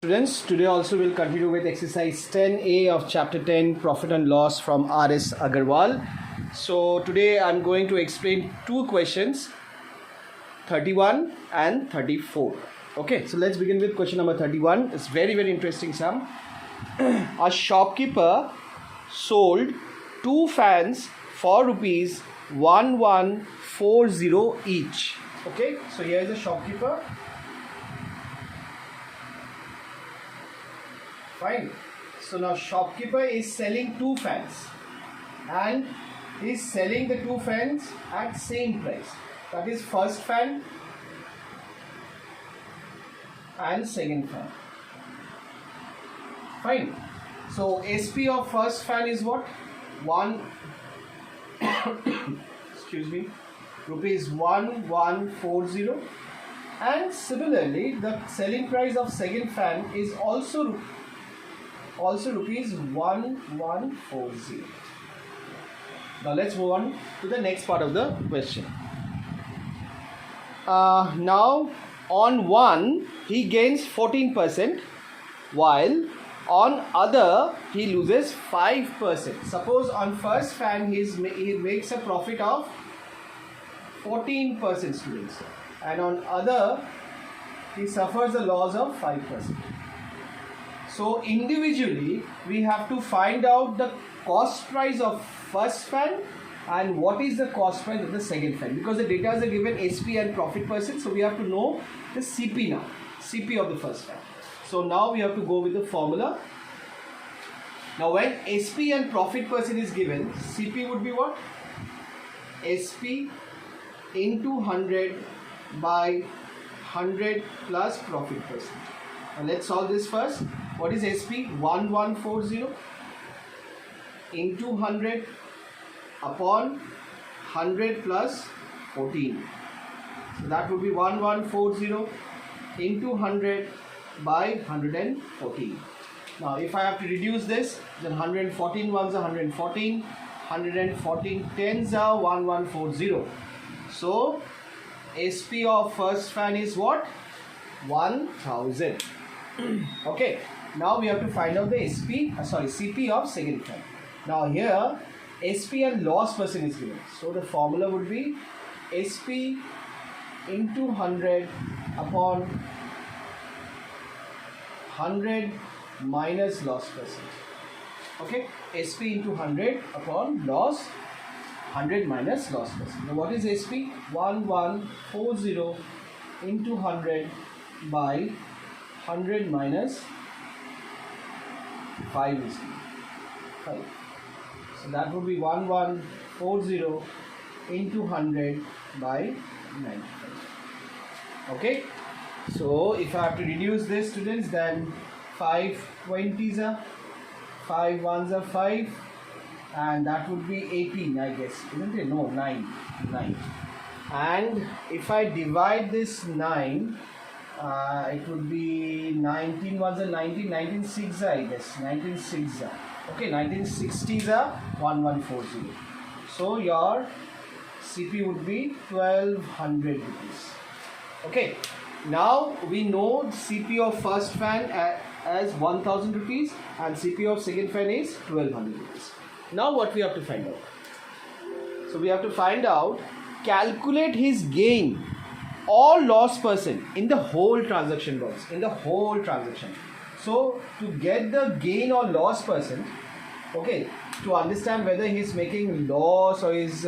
Students, today also we'll continue with exercise 10A of chapter 10 profit and loss from R.S. Agarwal. So today I'm going to explain two questions, 31 and 34. Okay, so let's begin with question number 31. It's very interesting sum. A shopkeeper sold two fans for rupees 1140 each. Okay, so here is the shopkeeper. Fine. So now shopkeeper is selling two fans and is selling the two fans at same price. That is first fan and second fan. Fine. So SP of first fan is what? Rupees 1140, and similarly the selling price of second fan is also rupees 1140. Now let's move on to the next part of the question. Now on one he gains 14%, while on other he loses 5%. Suppose on first fan he makes a profit of 14%, students, and on other he suffers a loss of 5%. So individually we have to find out the cost price of first fan and what is the cost price of the second fan, because the data are given SP and profit percent. So we have to know the CP now, CP of the first fan. So now we have to go with the formula. Now when SP and profit percent is given, CP would be what? SP into 100 by 100 plus profit percent. Now let's solve this first. What is SP? 1140 into 100 upon 100 plus 14. So that would be 1140 into 100 by 114. Now if I have to reduce this, then 114 ones are 114, 114 tens are 1140. So SP of first fan is what? 1000. Okay, now we have to find out the CP of second fan. Now here SP and loss percent is given. So the formula would be SP into 100 upon 100 minus loss percent. Okay, SP into 100 upon loss, 100 minus loss percent. Now what is SP? 1140 into 100 by 100 minus 5 is 5. So that would be 1140 into 100 by 95. Okay. So if I have to reduce this, students, then 5 20s are 5 1s are 5, and that would be 18, I guess, isn't it? No, 9. And if I divide this 9, it would be 19 ones are 19, 19 6 are, I guess, 19 6 are. Okay, 1960s are 1140. So your CP would be 1200 rupees. Okay, now we know CP of first fan as 1000 rupees and CP of second fan is 1200 rupees. Now what we have to find out? So we have to find out, calculate his gain or loss percent in the whole transaction box, So to get the gain or loss percent, okay, to understand whether he's making loss or is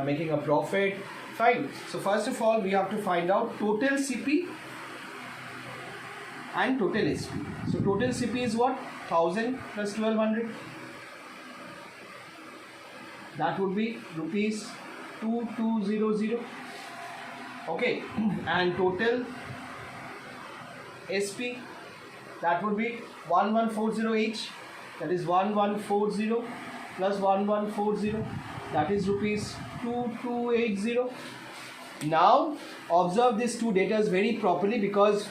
making a profit, fine. So first of all we have to find out total CP and total SP. So total CP is what? 1000 plus 1200. That would be rupees 2200. Okay, and total SP, that would be 1140 each. That is 1140 plus 1140. That is rupees 2280. Now observe these two data very properly, because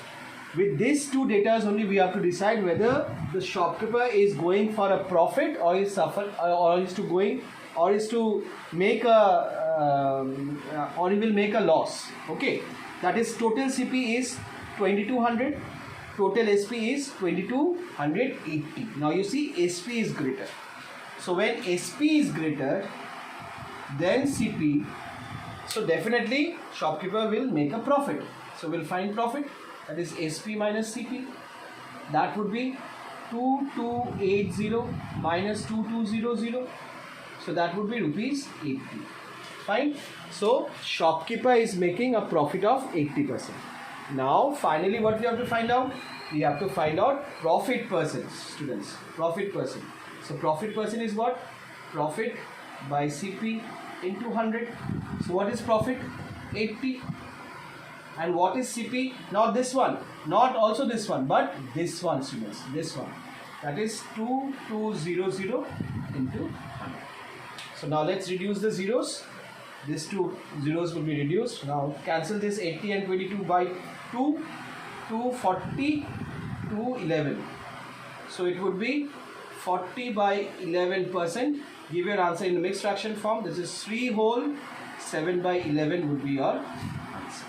with these two data only we have to decide whether the shopkeeper is going for a profit or is to make a or he will make a loss. Okay, that is total CP is 2200 total SP is 2280. Now you see SP is greater. So when SP is greater than CP, so definitely shopkeeper will make a profit. So we'll find profit, that is SP minus CP. That would be 2280 minus 2200. So that would be rupees 80. Fine. So shopkeeper is making a profit of 80%. Now finally what we have to find out? We have to find out profit percent, students. Profit percent. So profit percent is what? Profit by CP into 100. So what is profit? 80. And what is CP? Not this one, not also this one, but this one, students. This one. That is 2200 into 100. So now let's reduce the zeros. These two zeros will be reduced. Now cancel this 80 and 22 by 2, 240, 211. So it would be 40 by 11%. Give your answer in the mixed fraction form. This is 3 whole, 7 by 11 would be your answer.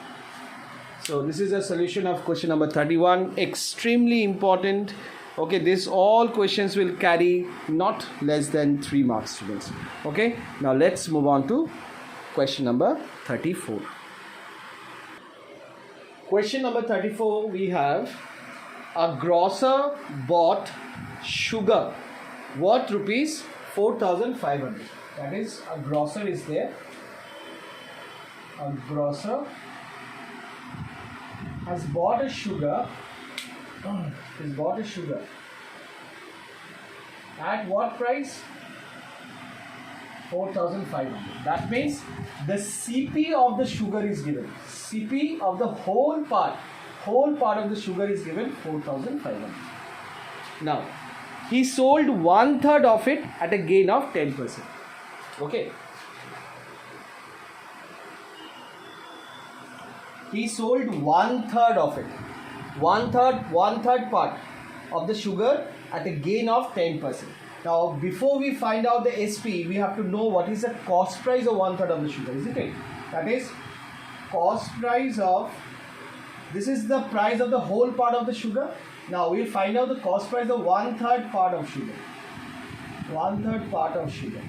So this is a solution of question number 31. Extremely important. Okay, this all questions will carry not less than 3 marks, students. Okay, now let's move on to question number 34. Question number 34, we have a grocer bought sugar worth rupees 4,500. That is, a grocer is there. A grocer has bought a sugar. Has bought a sugar. At what price? 4,500. That means the CP of the sugar is given. CP of the whole part of the sugar is given 4,500. Now, he sold 1/3 of it at a gain of 10%. Okay. He sold 1/3 of it. One third part of the sugar at a gain of 10%. Now, before we find out the SP, we have to know what is the cost price of 1/3 of the sugar, isn't it? That is, cost price of, this is the price of the whole part of the sugar. Now, we'll find out the cost price of 1/3 part of sugar. 1/3 part of sugar.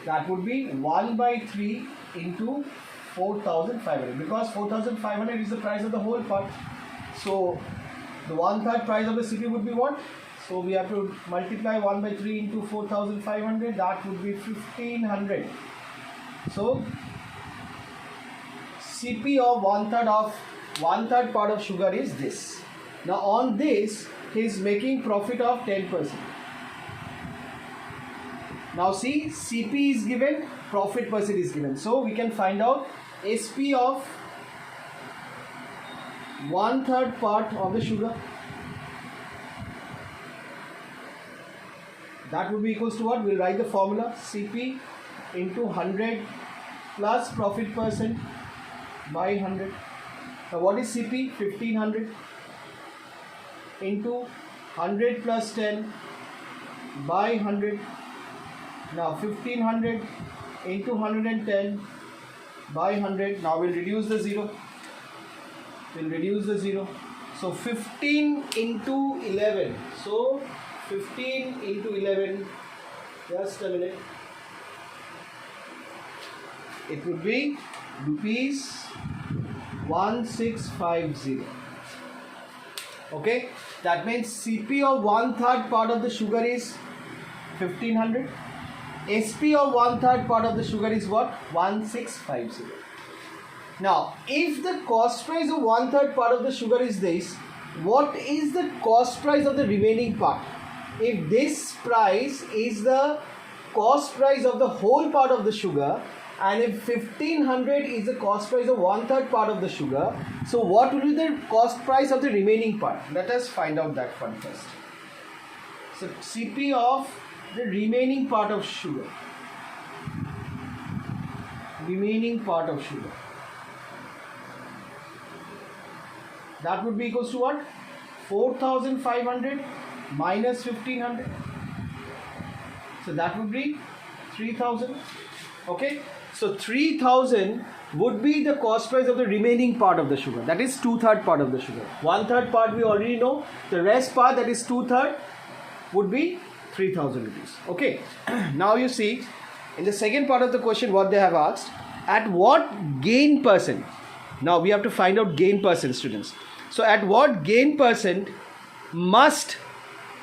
That would be 1/3 into 4,500, because 4,500 is the price of the whole part. So the 1/3 price of the CP would be what? So we have to multiply 1/3 into 4,500. That would be 1,500. So CP of 1/3 part of sugar is this. Now on this he is making profit of 10%. Now see, CP is given, profit percent is given. So we can find out SP of 1/3 part of the sugar. That would be equals to what? We'll write the formula. CP into 100 plus profit percent by 100. Now what is CP? 1,500 into 100 plus 10 by 100. Now 1,500 into 110 by 100. Now we'll reduce the 0. So 15 into 11. So 15 into 11. Just a minute. It would be rupees 1650. Okay. That means CP of 1/3 part of the sugar is 1,500. SP of 1/3 part of the sugar is what? 1650. Now, if the cost price of 1/3 part of the sugar is this, what is the cost price of the remaining part? If this price is the cost price of the whole part of the sugar, and if 1,500 is the cost price of 1/3 part of the sugar, so what will be the cost price of the remaining part? Let us find out that one first. So CP of the remaining part of sugar. Remaining part of sugar. That would be equals to what? 4,500 minus 1,500. So that would be 3,000. Okay. So 3,000 would be the cost price of the remaining part of the sugar. That is 2/3 part of the sugar. 1/3 part we already know. The rest part, that is 2/3, would be 3,000 rupees. Okay. Now you see, in the second part of the question, what they have asked, at what gain percent? Now we have to find out gain percent, students. So at what gain percent must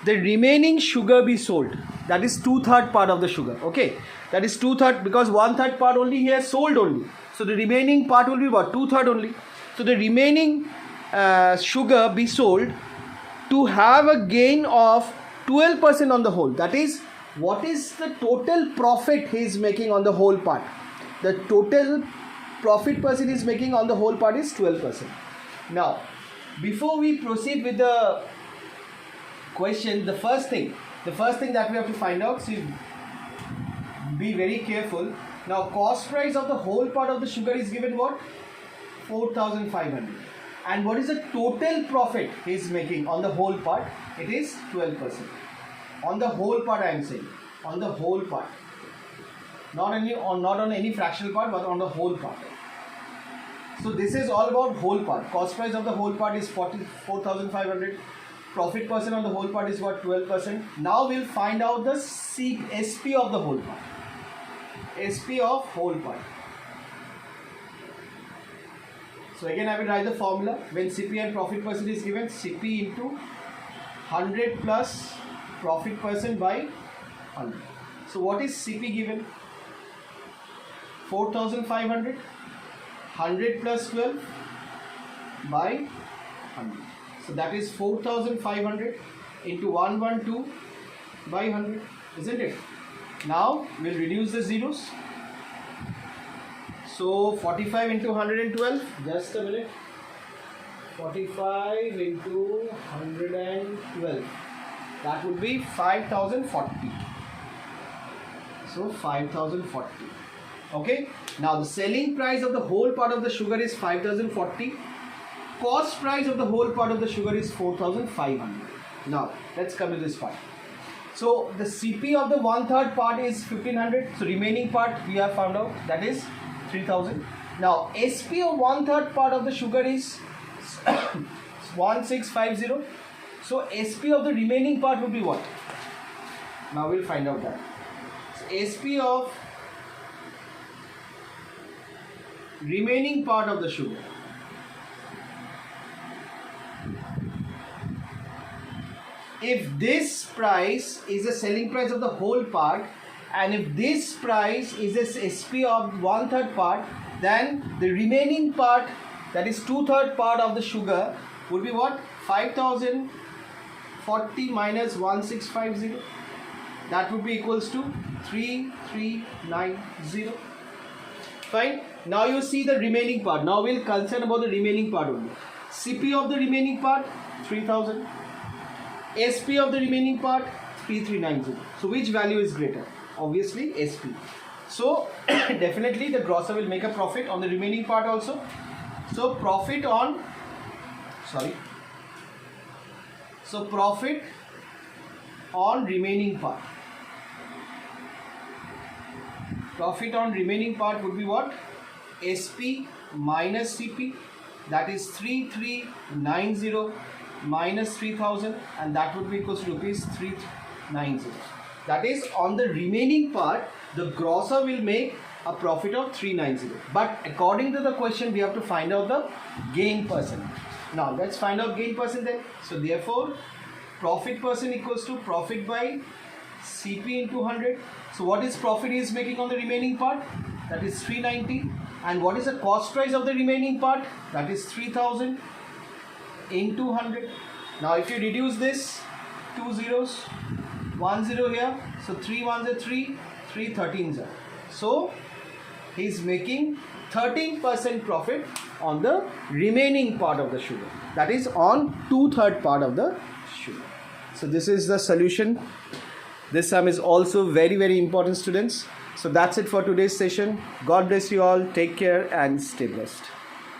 the remaining sugar be sold? That is 2/3 part of the sugar. Okay, that is 2/3, because 1/3 part only he has sold only. So the remaining part will be what? 2/3 only. So the remaining sugar be sold to have a gain of 12% on the whole. That is, what is the total profit he is making on the whole part? The total profit person is making on the whole part is 12%. Now, before we proceed with the question, the first thing that we have to find out, so be very careful. Now, cost price of the whole part of the sugar is given what? 4,500. And what is the total profit he is making on the whole part? It is 12%. On the whole part, I am saying. On the whole part. Not on any fractional part, but on the whole part. So this is all about whole part. Cost price of the whole part is 4,500. Profit percent on the whole part is what? 12%. Now we'll find out the SP of the whole part. SP of whole part. So again I will write the formula. When CP and profit percent is given, CP into 100 plus profit percent by 100. So what is CP given? 4,500. 100 plus 12 by 100. So that is 4,500 into 112 by 100, isn't it? Now we'll reduce the zeros. So 45 into 112, just a minute. 45 into 112, that would be 5,040. So 5,040. Okay. Now the selling price of the whole part of the sugar is 5,040. Cost price of the whole part of the sugar is 4,500. Now let's come to this part. So the CP of the 1/3 part is 1,500. So remaining part we have found out, that is 3,000. Now SP of 1/3 part of the sugar is 1650. So SP of the remaining part would be what? Now we'll find out that. So SP of remaining part of the sugar if this price is the selling price of the whole part, and if this price is the SP of 1/3 part, then the remaining part, that is 2/3 part of the sugar, would be what? 5,040 minus 1650. That would be equals to 3390. Fine. Now you see the remaining part. Now we'll concern about the remaining part only. CP of the remaining part 3,000. SP of the remaining part 3390. So which value is greater? Obviously SP. So definitely the grocer will make a profit on the remaining part also. So profit on remaining part. Profit on remaining part would be what? SP minus CP, that is 3390 minus 3,000, and that would be equals to rupees 390. That is, on the remaining part the grocer will make a profit of 390. But according to the question we have to find out the gain percent. Now let's find out gain percent then. So therefore profit percent equals to profit by CP into 100. So what is profit he is making on the remaining part? That is 390. And what is the cost price of the remaining part? That is 3,000 into 100. Now if you reduce this, 2 zeros, 1 0 here, so 3 1s are 3, 3 13s are. So he is making 13% profit on the remaining part of the sugar. That is on 2/3 part of the sugar. So this is the solution. This sum is also very, very important, students. So that's it for today's session. God bless you all. Take care and stay blessed.